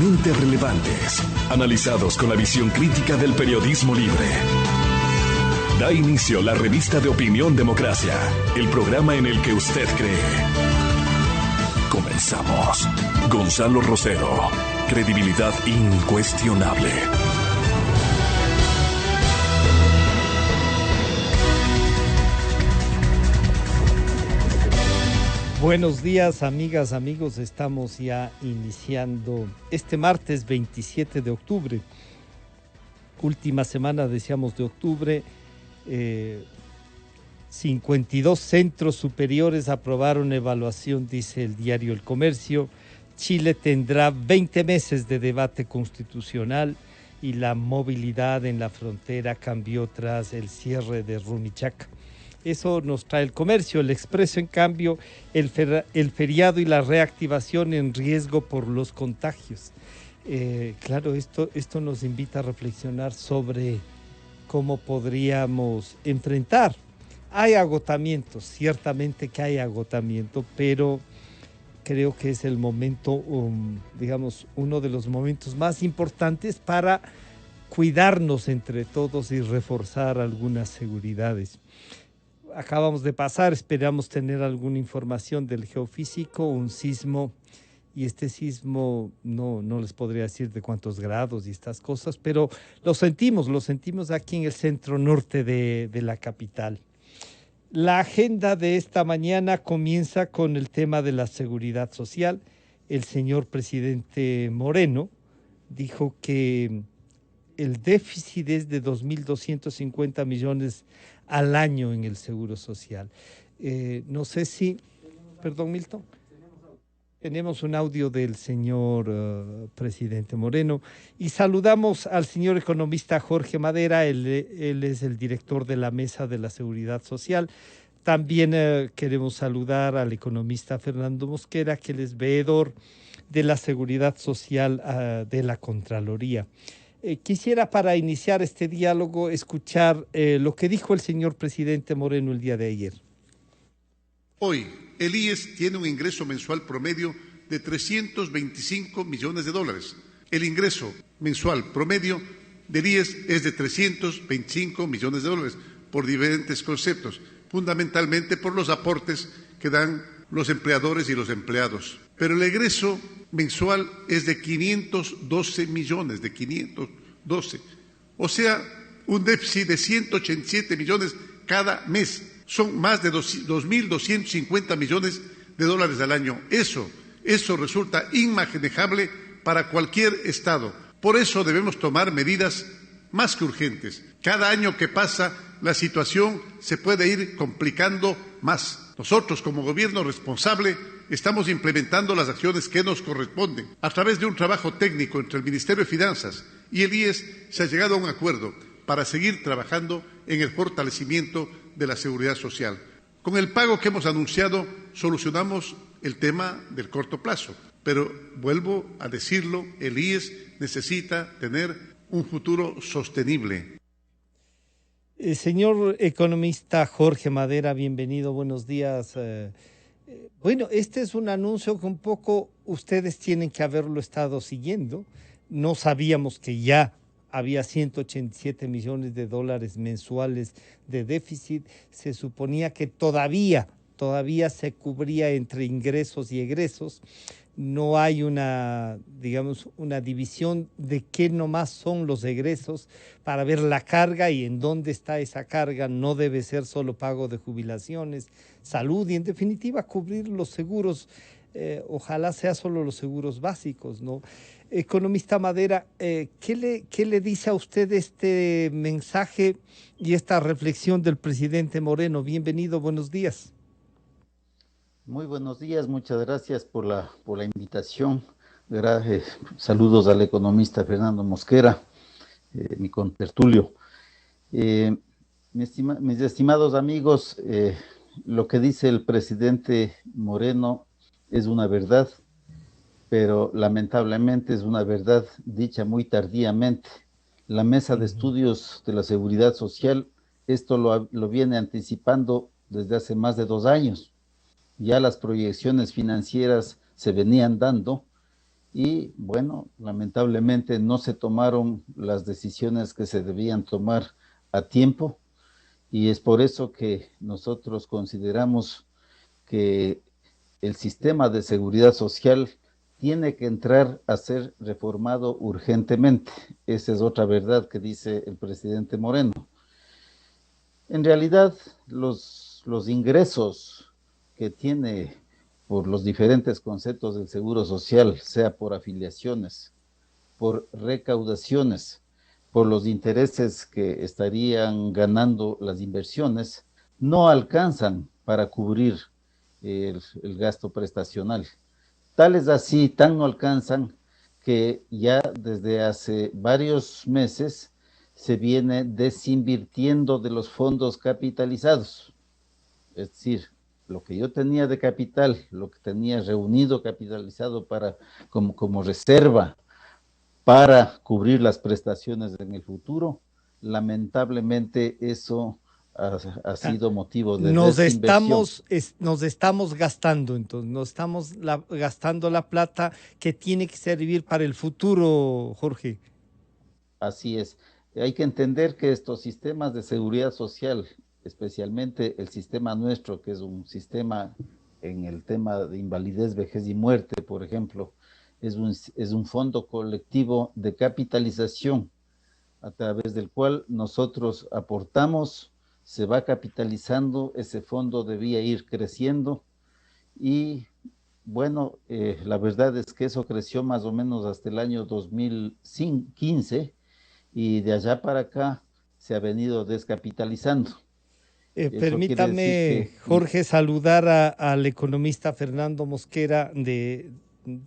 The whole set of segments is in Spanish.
políticamente relevantes, analizados con la visión crítica del periodismo libre. Da inicio la revista de opinión Democracia, el programa en el que usted cree. Comenzamos. Gonzalo Rosero, credibilidad incuestionable. Buenos días, amigas, amigos. Estamos ya iniciando este martes 27 de octubre. Última semana, decíamos, de octubre. 52 centros superiores aprobaron evaluación, dice el diario El Comercio. Chile tendrá 20 meses de debate constitucional y la movilidad en la frontera cambió tras el cierre de Rumichaca. Eso nos trae El Comercio. El Expreso, en cambio, el feriado y la reactivación en riesgo por los contagios. Claro, esto nos invita a reflexionar sobre cómo podríamos enfrentar. Hay agotamiento, ciertamente que hay agotamiento, pero creo que es el momento, digamos, uno de los momentos más importantes para cuidarnos entre todos y reforzar algunas seguridades. Acabamos de pasar, esperamos tener alguna información del geofísico, un sismo, y este sismo no les podría decir de cuántos grados y estas cosas, pero lo sentimos aquí en el centro norte de la capital. La agenda de esta mañana comienza con el tema de la seguridad social. El señor presidente Moreno dijo que el déficit es de 2.250 millones al año en el Seguro Social. No sé si... Perdón, Milton. Tenemos un audio del señor presidente Moreno y saludamos al señor economista Jorge Madera. Él es el director de la Mesa de la Seguridad Social. También queremos saludar al economista Fernando Mosquera, que él es veedor de la Seguridad Social de la Contraloría. Quisiera, para iniciar este diálogo, escuchar lo que dijo el señor presidente Moreno el día de ayer. Hoy, el IES tiene un ingreso mensual promedio de $325 millones. El ingreso mensual promedio del IES es de $325 millones por diferentes conceptos, fundamentalmente por los aportes que dan los empleadores y los empleados. Pero el egreso mensual es de 512 millones, o sea, un déficit de 187 millones cada mes. Son más de 2.250 millones de dólares al año. Eso resulta inmanejable para cualquier Estado. Por eso debemos tomar medidas más que urgentes. Cada año que pasa, la situación se puede ir complicando más. Nosotros, como gobierno responsable, estamos implementando las acciones que nos corresponden. A través de un trabajo técnico entre el Ministerio de Finanzas y el IES se ha llegado a un acuerdo para seguir trabajando en el fortalecimiento de la seguridad social. Con el pago que hemos anunciado solucionamos el tema del corto plazo, pero vuelvo a decirlo, el IES necesita tener un futuro sostenible. Señor economista Jorge Madera, bienvenido, buenos días. Bueno, este es un anuncio que un poco ustedes tienen que haberlo estado siguiendo. No sabíamos que ya había 187 millones de dólares mensuales de déficit. Se suponía que todavía se cubría entre ingresos y egresos. No hay una división de qué nomás son los egresos para ver la carga y en dónde está esa carga. No debe ser solo pago de jubilaciones, salud y, en definitiva, cubrir los seguros. Ojalá sea solo los seguros básicos, ¿no? Economista Madera, ¿qué le dice a usted este mensaje y esta reflexión del presidente Moreno? Bienvenido, buenos días. Muy buenos días, muchas gracias por la invitación. Saludos al economista Fernando Mosquera, mi contertulio. Mis estimados amigos, lo que dice el presidente Moreno es una verdad, pero lamentablemente es una verdad dicha muy tardíamente. La Mesa de Estudios de la Seguridad Social esto lo viene anticipando desde hace más de 2 años. Ya las proyecciones financieras se venían dando y bueno, lamentablemente no se tomaron las decisiones que se debían tomar a tiempo, y es por eso que nosotros consideramos que el sistema de seguridad social tiene que entrar a ser reformado urgentemente. Esa es otra verdad que dice el presidente Moreno. En realidad, los ingresos que tiene por los diferentes conceptos del seguro social, sea por afiliaciones, por recaudaciones, por los intereses que estarían ganando las inversiones, no alcanzan para cubrir el gasto prestacional. Tal es así, tan no alcanzan, que ya desde hace varios meses se viene desinvirtiendo de los fondos capitalizados. Es decir, lo que yo tenía de capital, lo que tenía reunido capitalizado como reserva para cubrir las prestaciones en el futuro, lamentablemente eso ha sido motivo de desinversión. Nos estamos gastando, entonces, gastando la plata que tiene que servir para el futuro, Jorge. Así es. Hay que entender que estos sistemas de seguridad social, especialmente el sistema nuestro, que es un sistema en el tema de invalidez, vejez y muerte, por ejemplo, es un fondo colectivo de capitalización a través del cual nosotros aportamos, se va capitalizando, ese fondo debía ir creciendo y bueno, la verdad es que eso creció más o menos hasta el año 2015 y de allá para acá se ha venido descapitalizando. Eso quiere decir Permítame, que Jorge, saludar al economista Fernando Mosquera de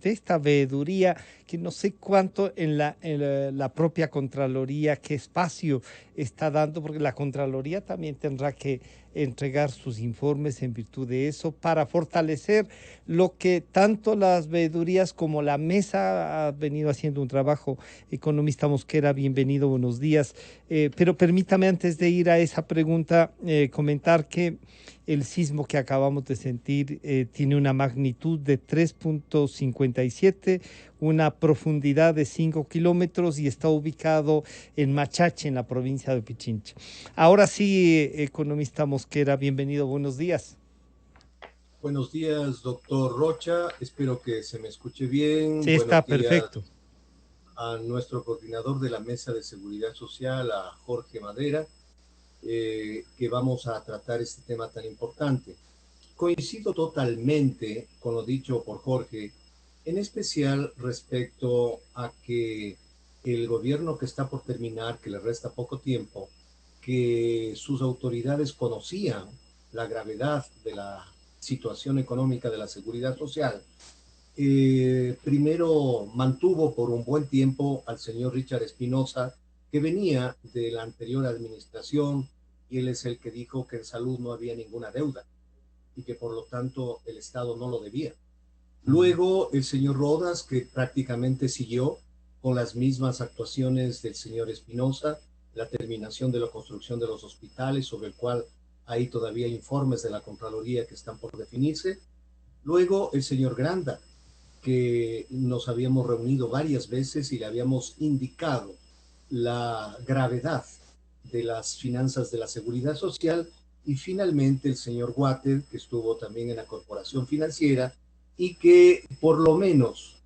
esta veeduría, que no sé cuánto en la propia Contraloría, qué espacio está dando, porque la Contraloría también tendrá que entregar sus informes en virtud de eso para fortalecer lo que tanto las veedurías como la mesa ha venido haciendo un trabajo. Economista Mosquera, bienvenido, buenos días. Pero permítame, antes de ir a esa pregunta, comentar que el sismo que acabamos de sentir tiene una magnitud de 3.57, una profundidad de 5 kilómetros y está ubicado en Machache, en la provincia de Pichincha. Ahora sí, economista Mosquera, bienvenido, buenos días. Buenos días, doctor Rocha. Espero que se me escuche bien. Sí, está perfecto. A nuestro coordinador de la Mesa de Seguridad Social, a Jorge Madera, que vamos a tratar este tema tan importante. Coincido totalmente con lo dicho por Jorge, en especial respecto a que el gobierno que está por terminar, que le resta poco tiempo, que sus autoridades conocían la gravedad de la situación económica de la seguridad social. Primero mantuvo por un buen tiempo al señor Richard Espinosa, que venía de la anterior administración, y él es el que dijo que en salud no había ninguna deuda y que por lo tanto el Estado no lo debía. Luego el señor Rodas, que prácticamente siguió con las mismas actuaciones del señor Espinosa, la terminación de la construcción de los hospitales, sobre el cual hay todavía informes de la Contraloría que están por definirse. Luego el señor Granda, que nos habíamos reunido varias veces y le habíamos indicado la gravedad de las finanzas de la seguridad social, y finalmente el señor Water, que estuvo también en la Corporación Financiera y que por lo menos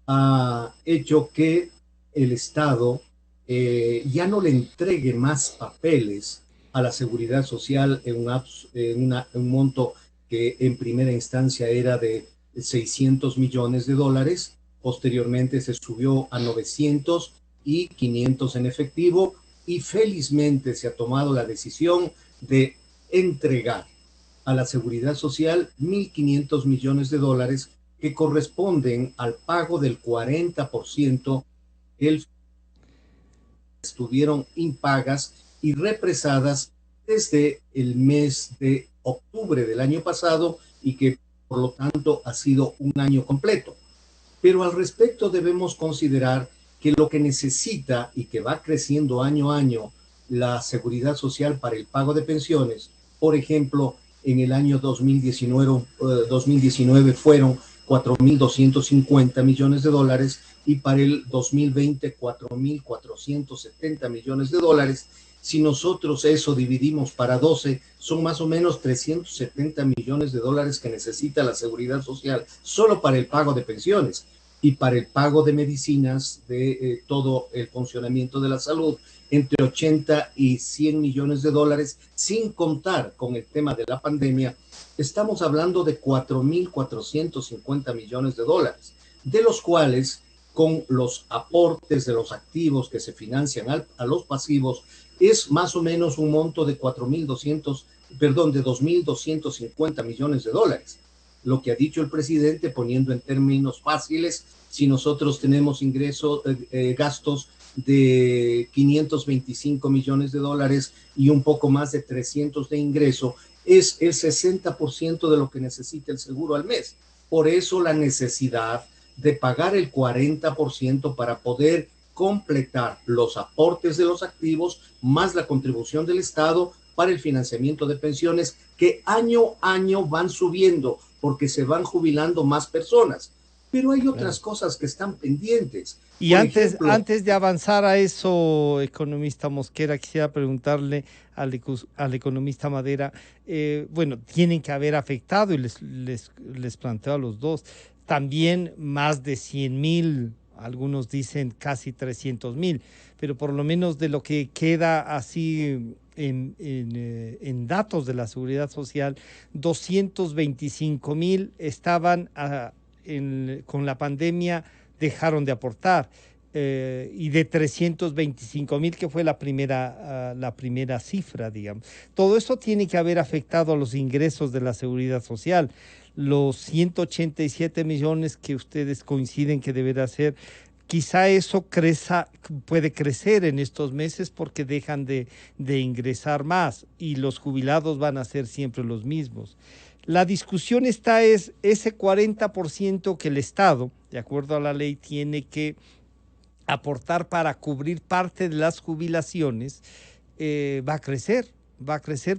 ha hecho que el Estado ya no le entregue más papeles a la seguridad social en un monto que en primera instancia era de 600 millones de dólares, posteriormente se subió a 900 y 500 en efectivo, y felizmente se ha tomado la decisión de entregar a la seguridad social 1.500 millones de dólares que corresponden al pago del 40% que estuvieron impagas y represadas desde el mes de octubre del año pasado y que por lo tanto ha sido un año completo. Pero al respecto debemos considerar que lo que necesita y que va creciendo año a año la seguridad social para el pago de pensiones, por ejemplo, en el año 2019 fueron 4.250 millones de dólares y para el 2020 4.470 millones de dólares. Si nosotros eso dividimos para 12, son más o menos 370 millones de dólares que necesita la Seguridad Social solo para el pago de pensiones y para el pago de medicinas, de todo el funcionamiento de la salud, entre 80 y 100 millones de dólares, sin contar con el tema de la pandemia. Estamos hablando de 4.450 millones de dólares, de los cuales, con los aportes de los activos que se financian a los pasivos, es más o menos un monto de 2.250 millones de dólares. Lo que ha dicho el presidente, poniendo en términos fáciles, si nosotros tenemos gastos de 525 millones de dólares y un poco más de 300 de ingreso, es el 60% de lo que necesita el seguro al mes. Por eso la necesidad de pagar el 40% para poder completar los aportes de los activos más la contribución del Estado para el financiamiento de pensiones que año a año van subiendo porque se van jubilando más personas. Pero hay otras cosas que están pendientes. Y antes de avanzar a eso, economista Mosquera, quisiera preguntarle al economista Madera, bueno, tienen que haber afectado, y les planteo a los dos, también más de 100.000, algunos dicen casi 300.000, pero por lo menos de lo que queda así en datos de la Seguridad Social, 225.000 estaban con la pandemia, dejaron de aportar, y de 325.000, que fue la primera cifra, digamos. Todo eso tiene que haber afectado a los ingresos de la Seguridad Social. Los 187 millones que ustedes coinciden que deberá ser, quizá eso puede crecer en estos meses porque dejan de ingresar más y los jubilados van a ser siempre los mismos. La discusión es ese 40% que el Estado, de acuerdo a la ley, tiene que aportar para cubrir parte de las jubilaciones, va a crecer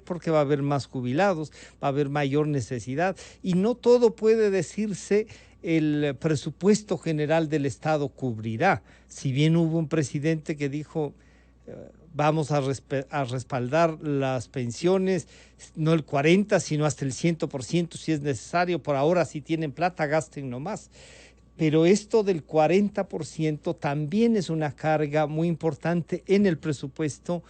porque va a haber más jubilados, va a haber mayor necesidad y no todo puede decirse el presupuesto general del Estado cubrirá. Si bien hubo un presidente que dijo vamos a respaldar las pensiones, no el 40, sino hasta el 100% si es necesario, por ahora si tienen plata gasten nomás. Pero esto del 40% también es una carga muy importante en el presupuesto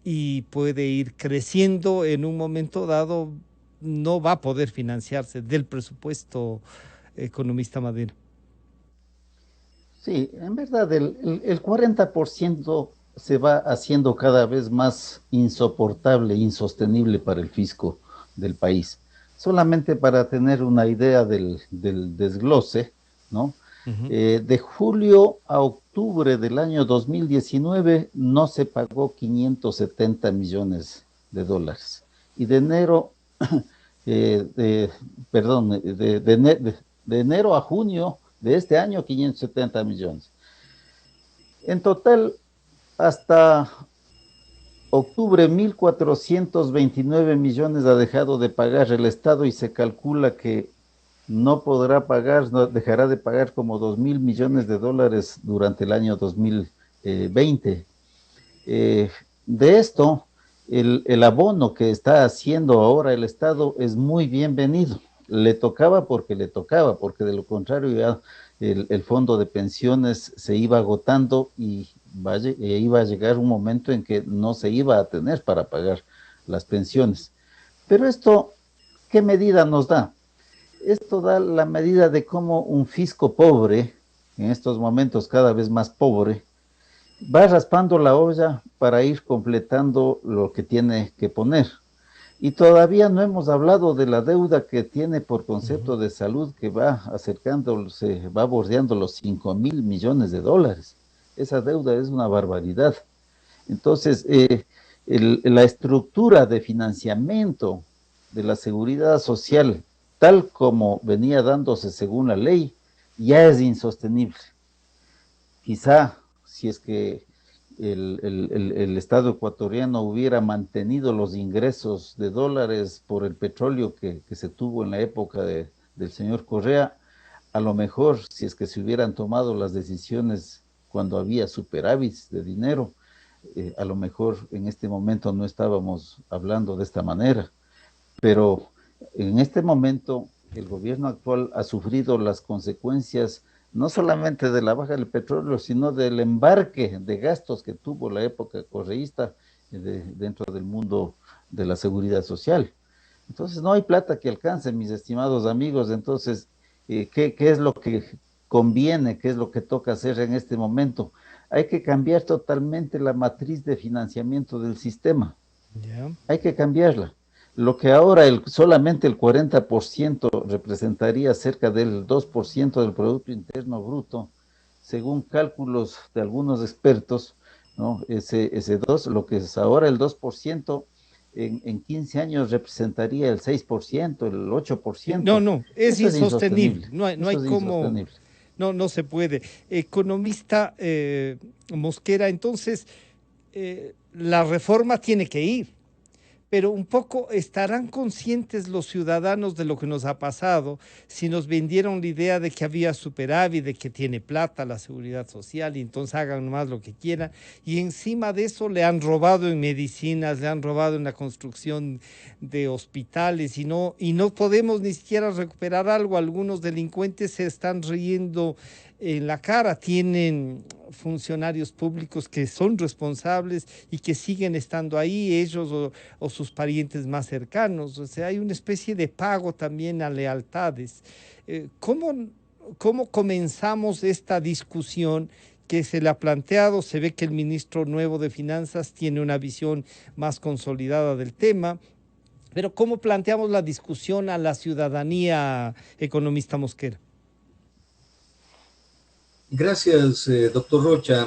y puede ir creciendo en un momento dado, no va a poder financiarse del presupuesto, economista Madera. Sí, en verdad el 40% se va haciendo cada vez más insoportable, insostenible para el fisco del país. Solamente para tener una idea del desglose, ¿no? De julio a octubre del año 2019 no se pagó 570 millones de dólares. Y de enero, de enero a junio de este año, 570 millones. En total, hasta octubre, 1.429 millones ha dejado de pagar el Estado y se calcula que no podrá pagar, dejará de pagar como 2.000 millones de dólares durante el año 2020. De esto, el abono que está haciendo ahora el Estado es muy bienvenido. Le tocaba porque de lo contrario ya el fondo de pensiones se iba agotando y iba a llegar un momento en que no se iba a tener para pagar las pensiones. Pero esto, ¿qué medida nos da? Esto da la medida de cómo un fisco pobre, en estos momentos cada vez más pobre, va raspando la olla para ir completando lo que tiene que poner. Y todavía no hemos hablado de la deuda que tiene por concepto de salud, que va va bordeando los 5.000 millones de dólares. Esa deuda es una barbaridad. Entonces, la estructura de financiamiento de la seguridad social, tal como venía dándose según la ley, ya es insostenible. Quizá, si es que el Estado ecuatoriano hubiera mantenido los ingresos de dólares por el petróleo que se tuvo en la época del señor Correa, A lo mejor, si es que se hubieran tomado las decisiones cuando había superávits de dinero, a lo mejor en este momento no estábamos hablando de esta manera. Pero en este momento el gobierno actual ha sufrido las consecuencias no solamente de la baja del petróleo, sino del embarque de gastos que tuvo la época correísta dentro del mundo de la seguridad social. Entonces no hay plata que alcance, mis estimados amigos. Entonces, ¿qué es lo que conviene? ¿Qué es lo que toca hacer en este momento? Hay que cambiar totalmente la matriz de financiamiento del sistema. Ya. Hay que cambiarla. Lo que ahora solamente el 40% representaría cerca del 2% del Producto Interno Bruto, según cálculos de algunos expertos, ¿no? Ese 2, lo que es ahora el 2%, en 15 años representaría el 6%, el 8%. No, es Eso es insostenible. insostenible. No hay Eso es cómo, insostenible. no se puede. Economista Mosquera, entonces la reforma tiene que ir, pero un poco estarán conscientes los ciudadanos de lo que nos ha pasado si nos vendieron la idea de que había superávit, de que tiene plata la seguridad social y entonces hagan más lo que quieran, y encima de eso le han robado en medicinas, le han robado en la construcción de hospitales y no podemos ni siquiera recuperar algo. Algunos delincuentes se están riendo en la cara, tienen funcionarios públicos que son responsables y que siguen estando ahí, ellos o sus parientes más cercanos. O sea, hay una especie de pago también a lealtades. ¿Cómo comenzamos esta discusión que se le ha planteado? Se ve que el ministro nuevo de Finanzas tiene una visión más consolidada del tema, pero ¿cómo planteamos la discusión a la ciudadanía, economista Mosquera? Gracias, doctor Rocha.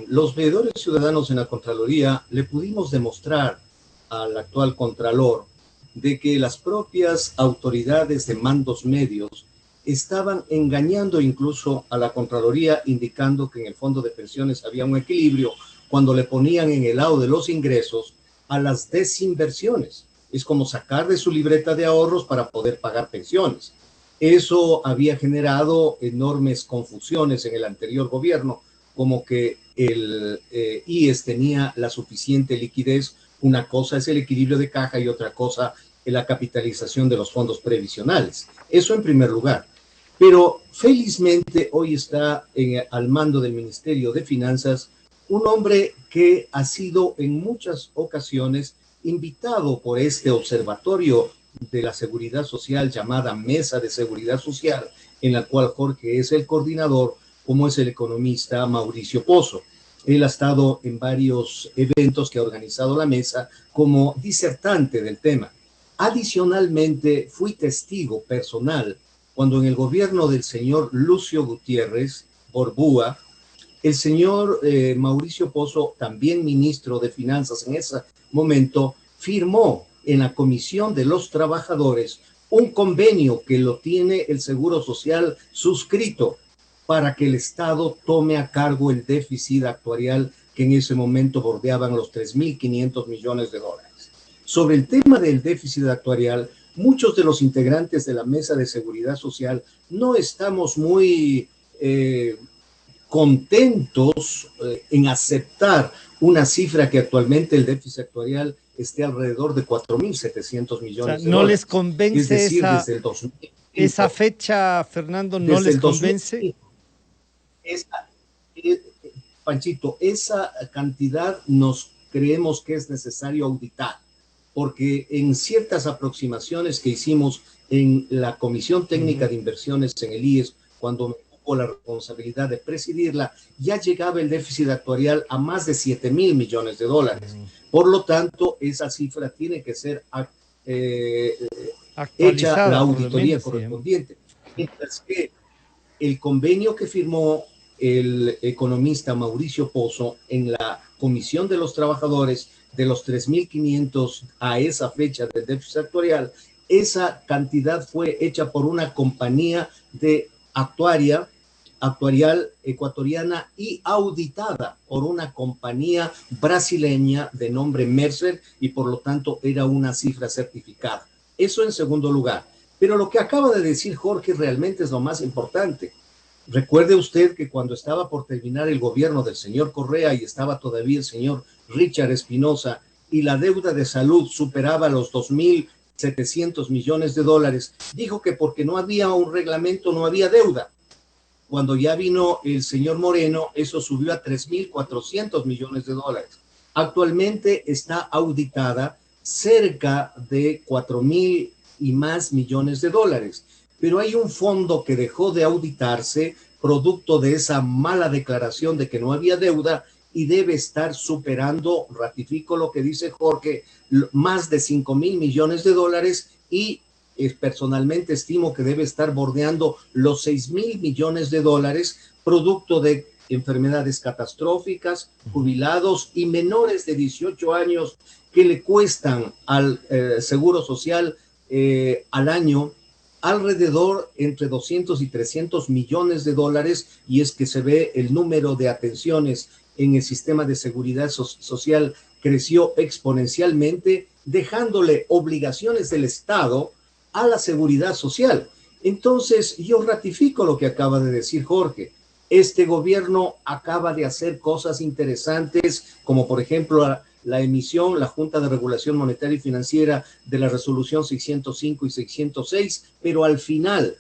Los veedores ciudadanos en la Contraloría le pudimos demostrar al actual Contralor de que las propias autoridades de mandos medios estaban engañando incluso a la Contraloría, indicando que en el fondo de pensiones había un equilibrio cuando le ponían en el lado de los ingresos a las desinversiones. Es como sacar de su libreta de ahorros para poder pagar pensiones. Eso había generado enormes confusiones en el anterior gobierno, como que el IES tenía la suficiente liquidez. Una cosa es el equilibrio de caja y otra cosa es la capitalización de los fondos previsionales. Eso en primer lugar. Pero felizmente hoy está al mando del Ministerio de Finanzas un hombre que ha sido en muchas ocasiones invitado por este observatorio de la seguridad social llamada Mesa de Seguridad Social, en la cual Jorge es el coordinador, como es el economista Mauricio Pozo. Él ha estado en varios eventos que ha organizado la mesa como disertante del tema. Adicionalmente, fui testigo personal cuando en el gobierno del señor Lucio Gutiérrez Borbúa, el señor Mauricio Pozo, también ministro de Finanzas en ese momento, firmó en la Comisión de los Trabajadores un convenio que lo tiene el Seguro Social suscrito para que el Estado tome a cargo el déficit actuarial que en ese momento bordeaban los 3.500 millones de dólares. Sobre el tema del déficit actuarial, muchos de los integrantes de la Mesa de Seguridad Social no estamos muy contentos en aceptar una cifra que actualmente el déficit actuarial esté alrededor de 4.700 millones de dólares. ¿No les convence es decir, desde el 2005, esa fecha, Fernando, no les convence? Panchito, esa cantidad nos creemos que es necesario auditar, porque en ciertas aproximaciones que hicimos en la Comisión Técnica de Inversiones en el IES, cuando me ocupó la responsabilidad de presidirla, ya llegaba el déficit actuarial a más de 7.000 millones de dólares. Por lo tanto, esa cifra tiene que ser hecha la auditoría correspondiente. Mientras que el convenio que firmó el economista Mauricio Pozo en la Comisión de los Trabajadores de los 3.500 a esa fecha del déficit actuarial, esa cantidad fue hecha por una compañía de actuarial ecuatoriana y auditada por una compañía brasileña de nombre Mercer, y por lo tanto era una cifra certificada. Eso en segundo lugar. Pero lo que acaba de decir Jorge realmente es lo más importante. Recuerde usted que cuando estaba por terminar el gobierno del señor Correa y estaba todavía el señor Richard Espinosa y la deuda de salud superaba los 2.700 millones de dólares, dijo que porque no había un reglamento no había deuda. Cuando ya vino el señor Moreno, eso subió a 3.400 millones de dólares. Actualmente está auditada cerca de 4.000 y más millones de dólares. Pero hay un fondo que dejó de auditarse producto de esa mala declaración de que no había deuda y debe estar superando, ratifico lo que dice Jorge, más de 5.000 millones de dólares y personalmente estimo que debe estar bordeando los 6.000 millones de dólares producto de enfermedades catastróficas, jubilados y menores de 18 años que le cuestan al Seguro Social al año alrededor entre 200 y 300 millones de dólares, y es que se ve el número de atenciones en el sistema de seguridad social creció exponencialmente, dejándole obligaciones del Estado a la seguridad social. Entonces, yo ratifico lo que acaba de decir Jorge. Este gobierno acaba de hacer cosas interesantes, como por ejemplo la emisión, la Junta de Regulación Monetaria y Financiera de la resolución 605 y 606, pero al final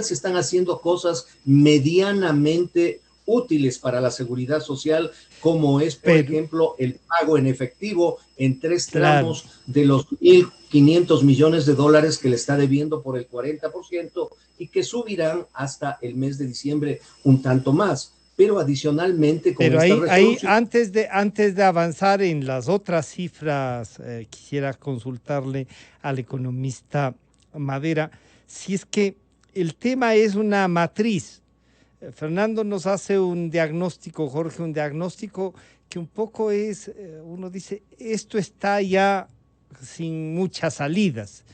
se están haciendo cosas medianamente útiles para la seguridad social, como es, por ejemplo, el pago en efectivo en 3 tramos de los 1.500 millones de dólares que le está debiendo por el 40% y que subirán hasta el mes de diciembre un tanto más. Pero adicionalmente con pero esta resolución... antes de avanzar en las otras cifras, quisiera consultarle al economista Madera si es que el tema es una matriz. Fernando nos hace un diagnóstico, Jorge, un diagnóstico que un poco es, uno dice, esto está ya sin muchas salidas.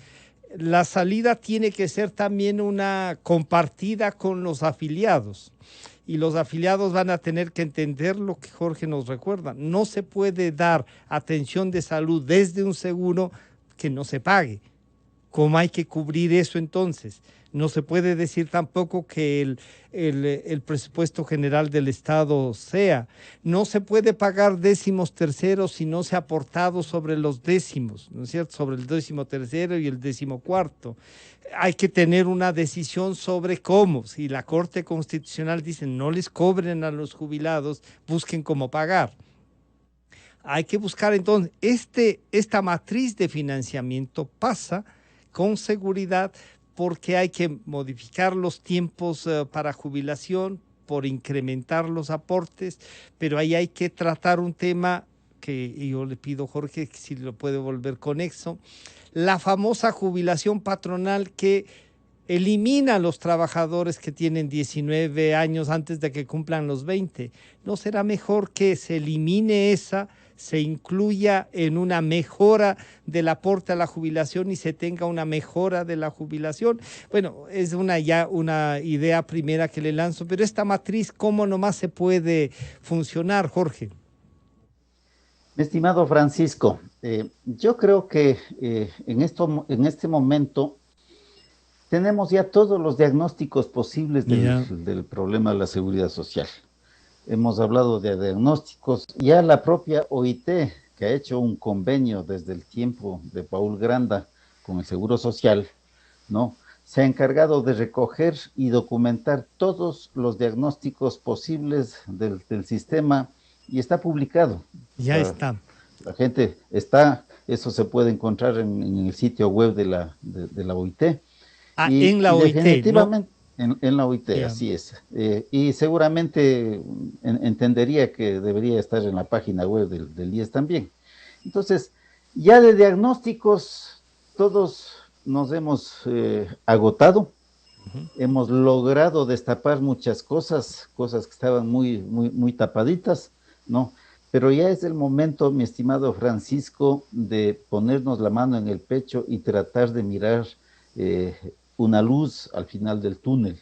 La salida tiene que ser también una compartida con los afiliados. Y los afiliados van a tener que entender lo que Jorge nos recuerda. No se puede dar atención de salud desde un seguro que no se pague. ¿Cómo hay que cubrir eso entonces? No se puede decir tampoco que el presupuesto general del Estado sea. No se puede pagar décimos terceros si no se ha aportado sobre los décimos, ¿no es cierto? Sobre el 13º y el 14º. Hay que tener una decisión sobre cómo. Si la Corte Constitucional dice no les cobren a los jubilados, busquen cómo pagar. Hay que buscar entonces, esta matriz de financiamiento pasa con seguridad porque hay que modificar los tiempos para jubilación, por incrementar los aportes, pero ahí hay que tratar un tema que yo le pido, Jorge, que si lo puede volver conexo, la famosa jubilación patronal que elimina a los trabajadores que tienen 19 años antes de que cumplan los 20. ¿No será mejor que se elimine esa, se incluya en una mejora del aporte a la jubilación y se tenga una mejora de la jubilación? Bueno, es ya una idea primera que le lanzo, pero esta matriz, ¿cómo nomás se puede funcionar, Jorge? Mi estimado Francisco, yo creo que en este momento tenemos ya todos los diagnósticos posibles del problema de la seguridad social. Hemos hablado de diagnósticos, ya la propia OIT, que ha hecho un convenio desde el tiempo de Paul Granda con el Seguro Social, ¿no? Se ha encargado de recoger y documentar todos los diagnósticos posibles del sistema y está publicado. Ya está. La gente está, eso se puede encontrar en el sitio web de la OIT. En la OIT, definitivamente, ¿no? En la OIT, así es. Y seguramente entendería que debería estar en la página web del IES también. Entonces, ya de diagnósticos, todos nos hemos agotado. Hemos logrado destapar muchas cosas que estaban muy tapaditas, ¿no? Pero ya es el momento, mi estimado Francisco, de ponernos la mano en el pecho y tratar de mirar una luz al final del túnel.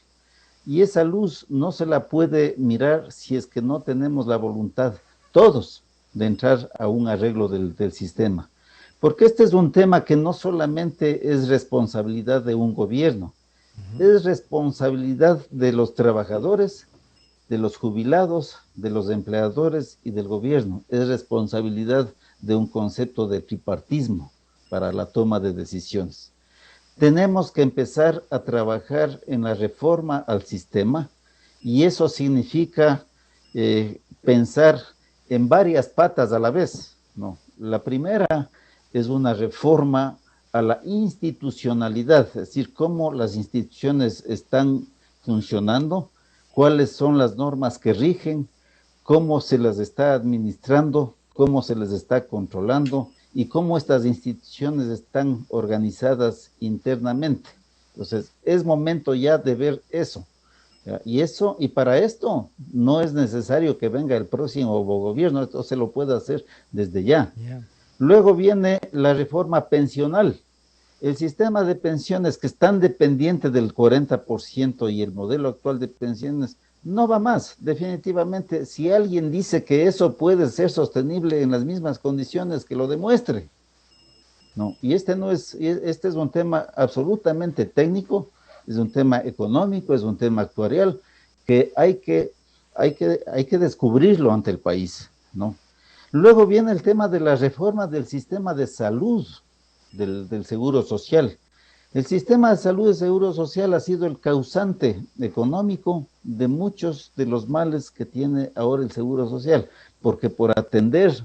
Y esa luz no se la puede mirar si es que no tenemos la voluntad, todos, de entrar a un arreglo del sistema. Porque este es un tema que no solamente es responsabilidad de un gobierno, es responsabilidad de los trabajadores, de los jubilados, de los empleadores y del gobierno. Es responsabilidad de un concepto de tripartismo para la toma de decisiones. Tenemos que empezar a trabajar en la reforma al sistema y eso significa pensar en varias patas a la vez, ¿no? La primera es una reforma a la institucionalidad, es decir, cómo las instituciones están funcionando, cuáles son las normas que rigen, cómo se las está administrando, cómo se les está controlando y cómo estas instituciones están organizadas internamente. Entonces, es momento ya de ver eso. ¿Ya? Y para esto no es necesario que venga el próximo gobierno, esto se lo puede hacer desde ya. Yeah. Luego viene la reforma pensional. El sistema de pensiones que están dependientes del 40% y el modelo actual de pensiones no va más, definitivamente. Si alguien dice que eso puede ser sostenible en las mismas condiciones, que lo demuestre. No, y este es un tema absolutamente técnico, es un tema económico, es un tema actuarial, que hay que descubrirlo ante el país, ¿no? Luego viene el tema de la reforma del sistema de salud, del seguro social. El sistema de salud y seguro social ha sido el causante económico de muchos de los males que tiene ahora el seguro social, porque por atender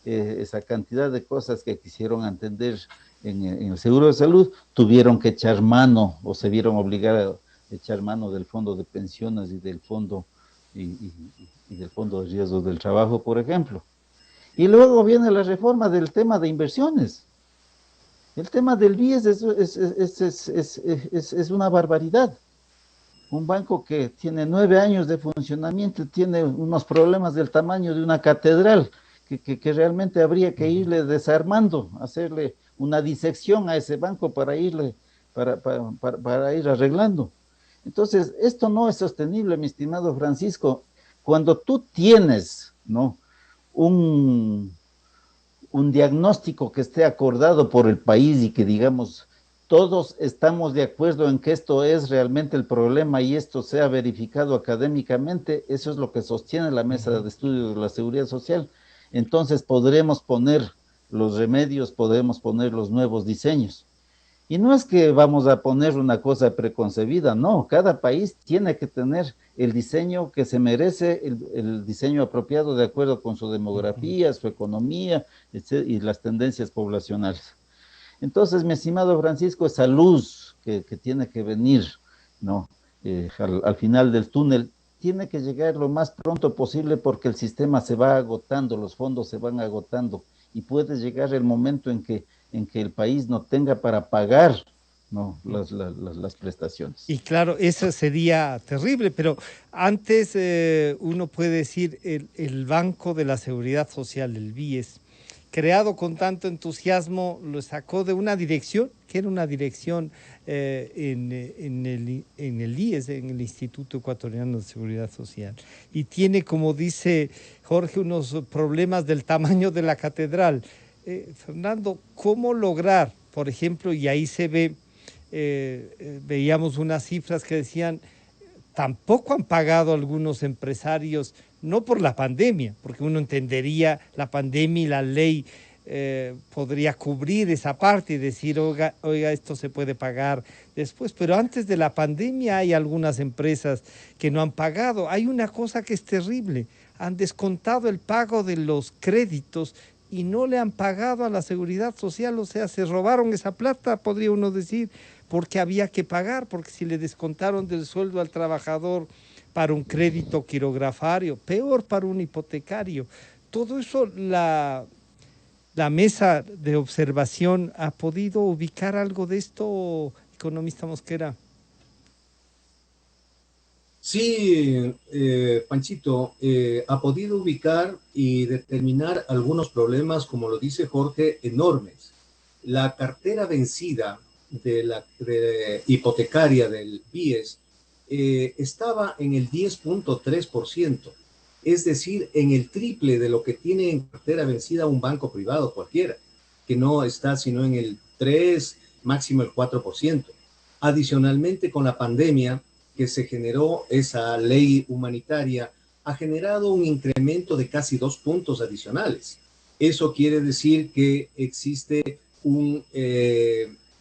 esa cantidad de cosas que quisieron atender en el seguro de salud, tuvieron que echar mano o se vieron obligados a echar mano del fondo de pensiones y del fondo y del fondo de riesgos del trabajo, por ejemplo. Y luego viene la reforma del tema de inversiones. El tema del BIES es una barbaridad. Un banco que tiene 9 años de funcionamiento tiene unos problemas del tamaño de una catedral que realmente habría que irle desarmando, hacerle una disección a ese banco para ir arreglando. Entonces, esto no es sostenible, mi estimado Francisco. Cuando tú tienes, ¿no?, un diagnóstico que esté acordado por el país y que digamos todos estamos de acuerdo en que esto es realmente el problema y esto sea verificado académicamente, eso es lo que sostiene la mesa de estudio de la seguridad social. Entonces podremos poner los remedios, podremos poner los nuevos diseños. Y no es que vamos a poner una cosa preconcebida, no, cada país tiene que tener el diseño que se merece, el diseño apropiado de acuerdo con su demografía, su economía y las tendencias poblacionales. Entonces, mi estimado Francisco, esa luz que tiene que venir, ¿no?, al final del túnel, tiene que llegar lo más pronto posible porque el sistema se va agotando, los fondos se van agotando y puede llegar el momento en que el país no tenga para pagar, ¿no?, las prestaciones. Y claro, eso sería terrible, pero antes uno puede decir el Banco de la Seguridad Social, el BIES, creado con tanto entusiasmo, lo sacó de una dirección, que era una dirección en el IES, en el Instituto Ecuatoriano de Seguridad Social, y tiene, como dice Jorge, unos problemas del tamaño de la catedral. Fernando, ¿cómo lograr, por ejemplo, y ahí se ve, veíamos unas cifras que decían, tampoco han pagado algunos empresarios, no por la pandemia, porque uno entendería la pandemia y la ley podría cubrir esa parte y decir, oiga, esto se puede pagar después, pero antes de la pandemia hay algunas empresas que no han pagado. Hay una cosa que es terrible, han descontado el pago de los créditos y no le han pagado a la seguridad social, o sea, se robaron esa plata, podría uno decir, porque había que pagar, porque si le descontaron del sueldo al trabajador para un crédito quirografario, peor para un hipotecario. Todo eso la mesa de observación ha podido ubicar algo de esto, economista Mosquera. Sí, Panchito, ha podido ubicar y determinar algunos problemas, como lo dice Jorge, enormes. La cartera vencida de hipotecaria del BIES estaba en el 10.3%, es decir, en el triple de lo que tiene en cartera vencida un banco privado cualquiera. que no está sino en el 3, máximo el 4%. Adicionalmente, con la pandemia que se generó esa ley humanitaria, ha generado un incremento de casi 2 puntos adicionales. Eso quiere decir que existe un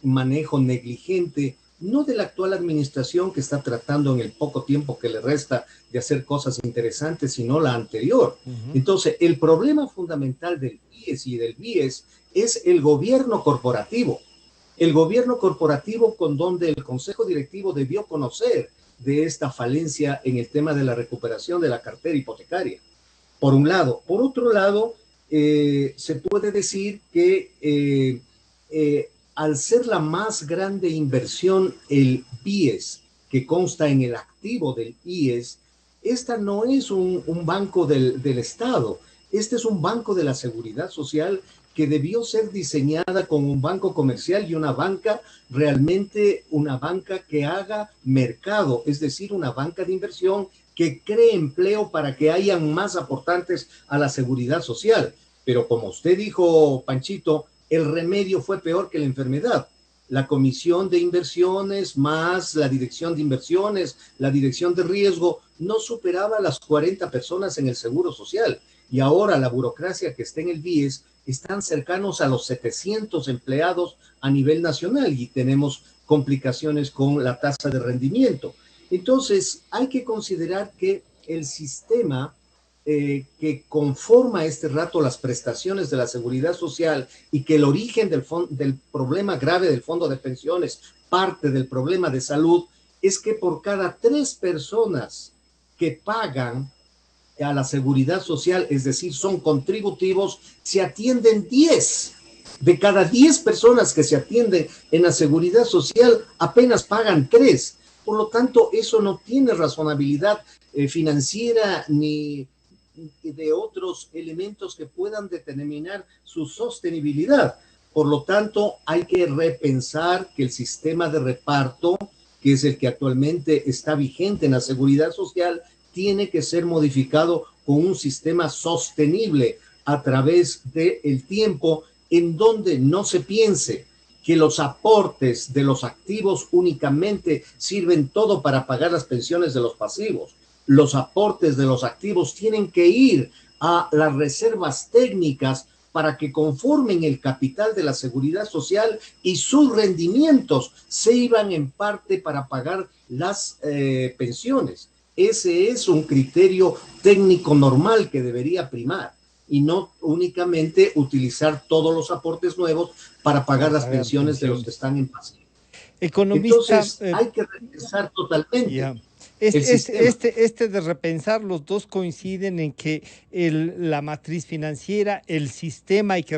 manejo negligente, no de la actual administración que está tratando en el poco tiempo que le resta de hacer cosas interesantes, sino la anterior. Entonces, el problema fundamental del IES y del BIES es el gobierno corporativo. El gobierno corporativo con donde el Consejo Directivo debió conocer de esta falencia en el tema de la recuperación de la cartera hipotecaria. Por un lado. Por otro lado, se puede decir que al ser la más grande inversión el BIES, que consta en el activo del IES, esta no es un banco del Estado, este es un banco de la Seguridad Social que debió ser diseñada como un banco comercial y una banca realmente, una banca que haga mercado, es decir, una banca de inversión que cree empleo para que hayan más aportantes a la seguridad social. Pero como usted dijo, Panchito, el remedio fue peor que la enfermedad. La comisión de inversiones más la dirección de inversiones, la dirección de riesgo, no superaba las 40 personas en el Seguro Social. Y ahora la burocracia que está en el BIES están cercanos a los 700 empleados a nivel nacional y tenemos complicaciones con la tasa de rendimiento. Entonces, hay que considerar que el sistema que conforma este rato las prestaciones de la seguridad social y que el origen del problema grave del fondo de pensiones parte del problema de salud es que por cada 3 personas que pagan a la seguridad social, es decir, son contributivos, se atienden 10. De cada 10 personas que se atienden en la seguridad social, apenas pagan 3. Por lo tanto, eso no tiene razonabilidad financiera ni de otros elementos que puedan determinar su sostenibilidad. Por lo tanto, hay que repensar que el sistema de reparto, que es el que actualmente está vigente en la seguridad social, tiene que ser modificado con un sistema sostenible a través del tiempo, en donde no se piense que los aportes de los activos únicamente sirven todo para pagar las pensiones de los pasivos. Los aportes de los activos tienen que ir a las reservas técnicas para que conformen el capital de la seguridad social y sus rendimientos se iban en parte para pagar las pensiones. Ese es un criterio técnico normal que debería primar y no únicamente utilizar todos los aportes nuevos para pagar las pensiones de los que están en pasivo. Economista, entonces, hay que repensar totalmente. Yeah. Este de repensar, los dos coinciden en que la matriz financiera, el sistema hay que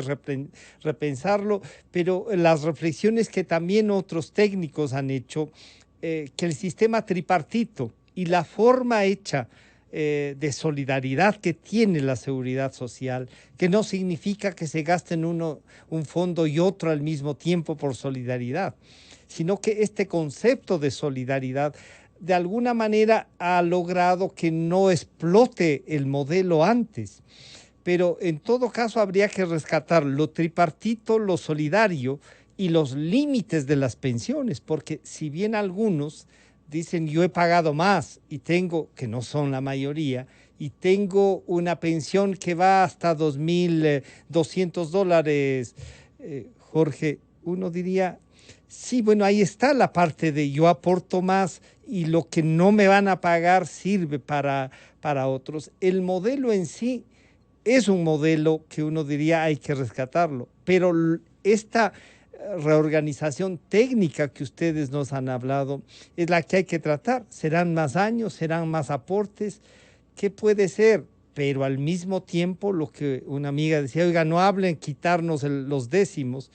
repensarlo, pero las reflexiones que también otros técnicos han hecho, que el sistema tripartito y la forma hecha de solidaridad que tiene la seguridad social, que no significa que se gasten un fondo y otro al mismo tiempo por solidaridad, sino que este concepto de solidaridad de alguna manera ha logrado que no explote el modelo antes. Pero en todo caso habría que rescatar lo tripartito, lo solidario y los límites de las pensiones, porque si bien algunos dicen yo he pagado más y tengo, que no son la mayoría, y tengo una pensión que va hasta $2,200, Jorge, uno diría, sí, bueno, ahí está la parte de yo aporto más y lo que no me van a pagar sirve para otros. El modelo en sí es un modelo que uno diría hay que rescatarlo, pero esta reorganización técnica que ustedes nos han hablado es la que hay que tratar. Serán más años, serán más aportes, ¿qué puede ser? Pero al mismo tiempo lo que una amiga decía, oiga, no hablen quitarnos los décimos,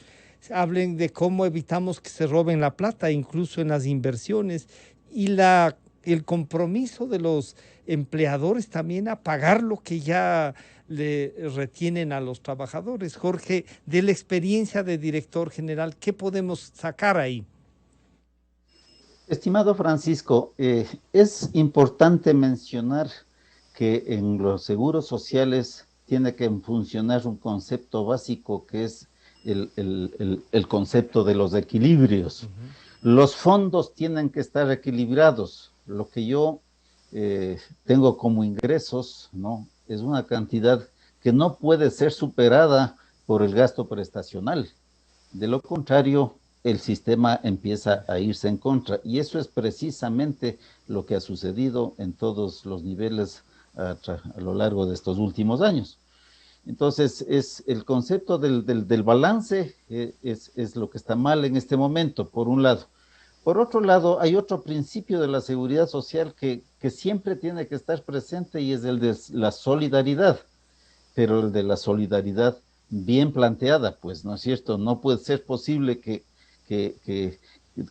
hablen de cómo evitamos que se roben la plata, incluso en las inversiones, y el compromiso de los empleadores también a pagar lo que ya le retienen a los trabajadores. Jorge, de la experiencia de director general, ¿qué podemos sacar ahí? Estimado Francisco, es importante mencionar que en los seguros sociales tiene que funcionar un concepto básico que es el concepto de los equilibrios. Los fondos tienen que estar equilibrados. Lo que yo tengo como ingresos, ¿no?, es una cantidad que no puede ser superada por el gasto prestacional. De lo contrario, el sistema empieza a irse en contra. Y eso es precisamente lo que ha sucedido en todos los niveles a lo largo de estos últimos años. Entonces, es el concepto del balance es lo que está mal en este momento, por un lado. Por otro lado, hay otro principio de la seguridad social que siempre tiene que estar presente y es el de la solidaridad, pero el de la solidaridad bien planteada, pues, ¿no es cierto? No puede ser posible que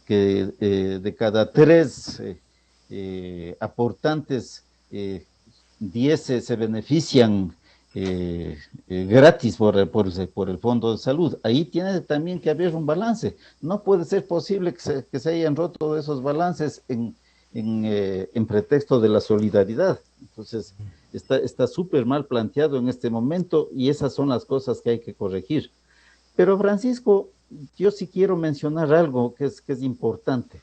de cada 3 aportantes, 10 se benefician gratis por el Fondo de Salud. Ahí tiene también que haber un balance. No puede ser posible que se hayan roto esos balances en pretexto de la solidaridad. Entonces, está súper mal planteado en este momento y esas son las cosas que hay que corregir. Pero, Francisco, yo sí quiero mencionar algo que es importante.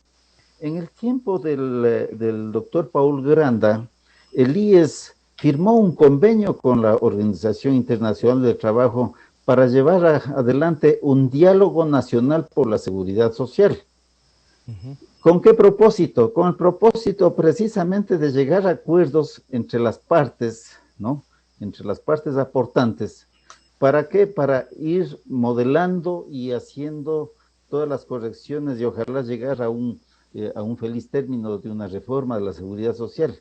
En el tiempo del doctor Paul Granda, el IES firmó un convenio con la Organización Internacional del Trabajo para llevar adelante un diálogo nacional por la seguridad social. ¿Con qué propósito? Con el propósito precisamente de llegar a acuerdos entre las partes, ¿no?, entre las partes aportantes. ¿Para qué? Para ir modelando y haciendo todas las correcciones y ojalá llegar a un feliz término de una reforma de la seguridad social.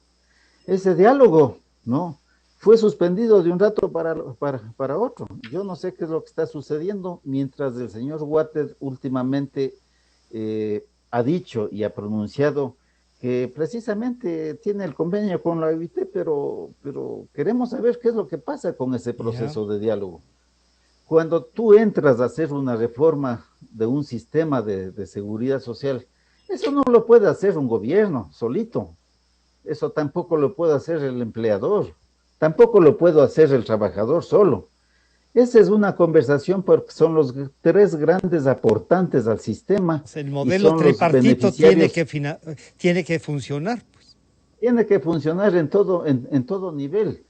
Ese diálogo, ¿no?, fue suspendido de un rato para otro. Yo no sé qué es lo que está sucediendo, mientras el señor Waters últimamente ha dicho y ha pronunciado que precisamente tiene el convenio con la OIT, pero queremos saber qué es lo que pasa con ese proceso de diálogo. Cuando tú entras a hacer una reforma de un sistema de seguridad social, eso no lo puede hacer un gobierno solito. Eso tampoco lo puede hacer el empleador, tampoco lo puede hacer el trabajador solo. Esa es una conversación porque son los 3 grandes aportantes al sistema. El modelo tripartito tiene que funcionar. Pues. Tiene que funcionar en todo nivel.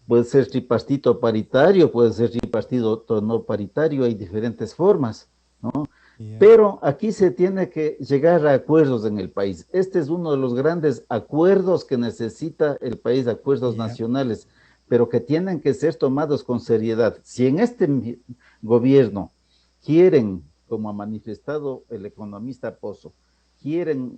Puede ser tripartito paritario, puede ser tripartito no paritario, hay diferentes formas, ¿no? Pero aquí se tiene que llegar a acuerdos en el país. Este es uno de los grandes acuerdos que necesita el país, acuerdos nacionales, pero que tienen que ser tomados con seriedad. Si en este gobierno quieren, como ha manifestado el economista Pozo, quieren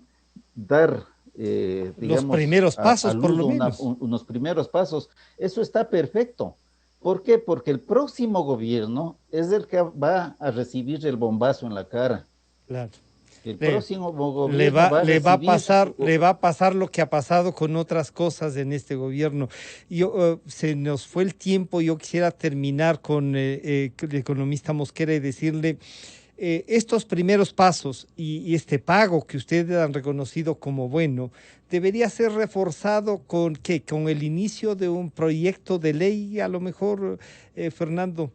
dar, digamos, los primeros pasos, por lo menos. Unos primeros pasos, eso está perfecto. ¿Por qué? Porque el próximo gobierno es el que va a recibir el bombazo en la cara. Claro. El próximo gobierno le va a pasar lo que ha pasado con otras cosas en este gobierno. Se nos fue el tiempo. Yo quisiera terminar con el economista Mosquera y decirle estos primeros pasos y este pago que ustedes han reconocido como bueno debería ser reforzado con el inicio de un proyecto de ley, a lo mejor, Fernando.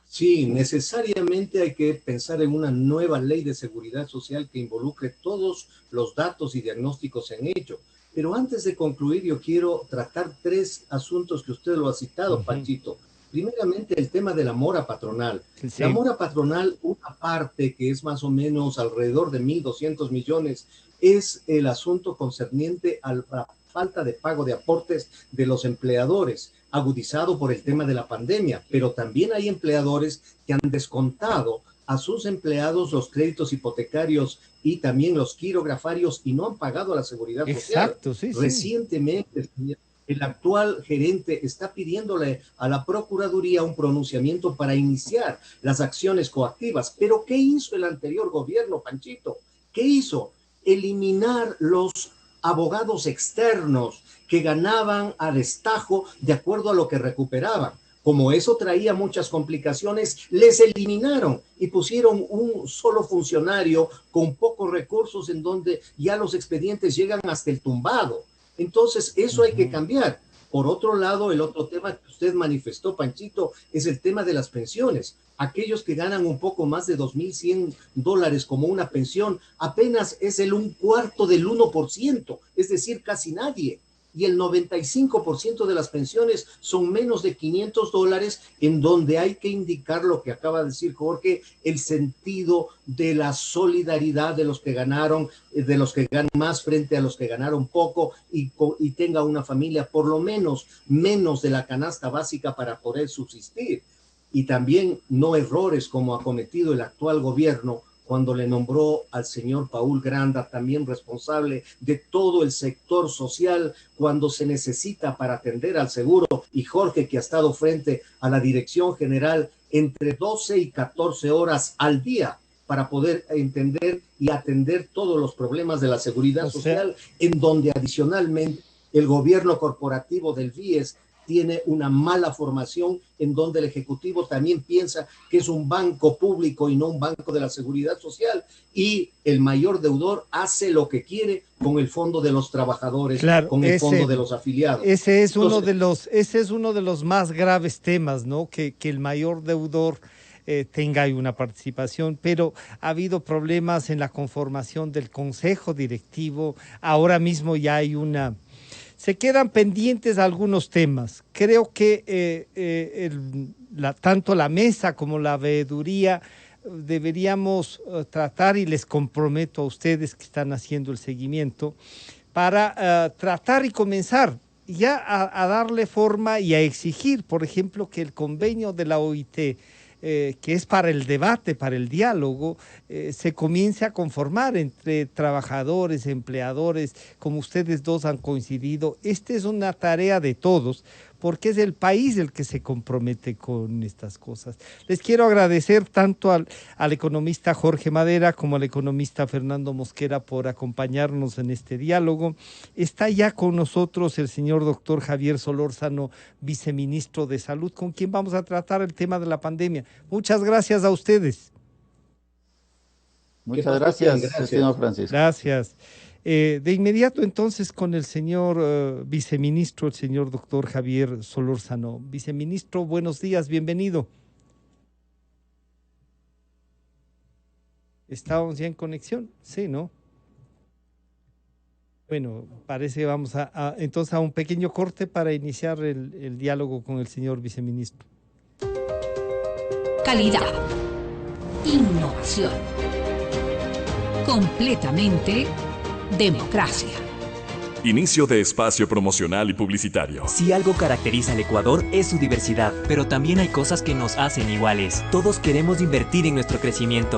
Sí, necesariamente hay que pensar en una nueva ley de seguridad social que involucre todos los datos y diagnósticos en ello. Pero antes de concluir, yo quiero tratar 3 asuntos que usted lo ha citado, Panchito. Primeramente, el tema de la mora patronal. Sí. La mora patronal, una parte que es más o menos alrededor de 1.200 millones, es el asunto concerniente a la falta de pago de aportes de los empleadores, agudizado por el tema de la pandemia, pero también hay empleadores que han descontado a sus empleados los créditos hipotecarios y también los quirografarios y no han pagado a la seguridad social. Exacto, sí. Recientemente, el actual gerente está pidiéndole a la Procuraduría un pronunciamiento para iniciar las acciones coactivas. Pero ¿qué hizo el anterior gobierno, Panchito? ¿Qué hizo? Eliminar los abogados externos que ganaban a destajo de acuerdo a lo que recuperaban. Como eso traía muchas complicaciones, les eliminaron y pusieron un solo funcionario con pocos recursos en donde ya los expedientes llegan hasta el tumbado. Entonces, eso hay que cambiar. Por otro lado, el otro tema que usted manifestó, Panchito, es el tema de las pensiones. Aquellos que ganan un poco más de $2,100 como una pensión, apenas es el 1/4 del 1%, es decir, casi nadie. Y el 95% de las pensiones son menos de $500, en donde hay que indicar lo que acaba de decir Jorge, el sentido de la solidaridad de los que ganaron, de los que ganan más frente a los que ganaron poco y tenga una familia por lo menos de la canasta básica para poder subsistir. Y también no errores como ha cometido el actual gobierno cuando le nombró al señor Paul Granda también responsable de todo el sector social cuando se necesita para atender al seguro, y Jorge, que ha estado frente a la dirección general entre 12 y 14 horas al día para poder entender y atender todos los problemas de la seguridad social, en donde adicionalmente el gobierno corporativo del BIES tiene una mala formación, en donde el Ejecutivo también piensa que es un banco público y no un banco de la seguridad social, y el mayor deudor hace lo que quiere con el fondo de los trabajadores, claro, con el fondo de los afiliados. Ese es uno de los más graves temas, ¿no? Que el mayor deudor tenga una participación, pero ha habido problemas en la conformación del consejo directivo. Ahora mismo ya hay se quedan pendientes algunos temas. Creo que tanto la mesa como la veeduría deberíamos tratar, y les comprometo a ustedes que están haciendo el seguimiento, para tratar y comenzar ya a darle forma y a exigir, por ejemplo, que el convenio de la OIT, que es para el debate, para el diálogo, se comience a conformar entre trabajadores, empleadores, como ustedes dos han coincidido. Esta es una tarea de todos, porque es el país el que se compromete con estas cosas. Les quiero agradecer tanto al economista Jorge Madera como al economista Fernando Mosquera por acompañarnos en este diálogo. Está ya con nosotros el señor doctor Javier Solórzano, viceministro de Salud, con quien vamos a tratar el tema de la pandemia. Muchas gracias a ustedes. Muchas gracias, señor Francisco. Gracias. De inmediato entonces con el señor viceministro, el señor doctor Javier Solórzano. Viceministro, buenos días, bienvenido. ¿Estábamos ya en conexión? Sí, ¿no? Bueno, parece que vamos entonces a un pequeño corte para iniciar el diálogo con el señor viceministro. Calidad. Innovación. Completamente democracia. Inicio de espacio promocional y publicitario. Si algo caracteriza al Ecuador es su diversidad, pero también hay cosas que nos hacen iguales. Todos queremos invertir en nuestro crecimiento.